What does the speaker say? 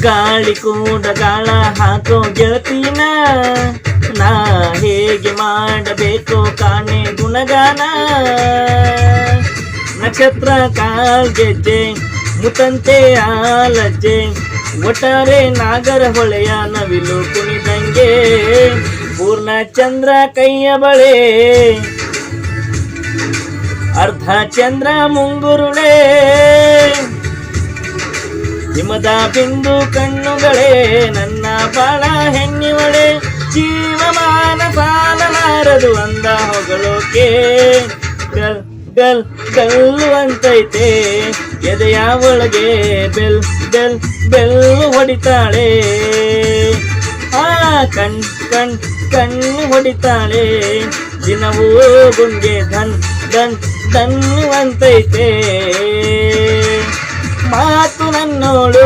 ಗಾಳಿ ಕೂಡ ಗಾಳ ಹಾಕೋ ಗೆಳತಿನ, ನಾ ಹೇಗೆ ಮಾಡಬೇಕು ಕಾಣೆ ಗುಣಗಾನ. ನಕ್ಷತ್ರ ಕಾಲ್ಗೆಜ್ಜೆ ಮುತಂತೆ ಆಲಜ್ಜೆ, ಒಟ್ಟಾರೆ ನಾಗರ ಹೊಳೆಯ ನವಿಲು ಕುಣಿದಂಗೆ. ಪೂರ್ಣ ಚಂದ್ರ ಕೈಯ ಬಳೆ, ಅರ್ಧ ಚಂದ್ರ ಮುಂಗುರುಳೆ, ಹಿಮದ ಬಿಂದು ಕಣ್ಣುಗಳೇ ನನ್ನ ಬಾಳ ಹೆಣ್ಣಿವಳೆ. ಜೀವಮಾನ ಸಾಲಲಾರದು ಅಂದ ಹೊಗಳೋಕೆ, ಗಲ್ ಗಲ್ ಗಲ್ಲು ಅಂತೈತೆ ಎದೆಯ ಒಳಗೆ. ಬೆಲ್ ಬೆಲ್ ಬೆಲ್ಲು ಹೊಡಿತಾಳೆ, ಆ ಕಣ್ ಕಣ್ ಕಣ್ಣು ಹೊಡಿತಾಳೆ. ದಿನವೂ ಗುಂಗೆ ಧನ್ ಧನ್ ಧನ್ನು ಅಂತೈತೆ. ಮಾತು ನನ್ನೋಳು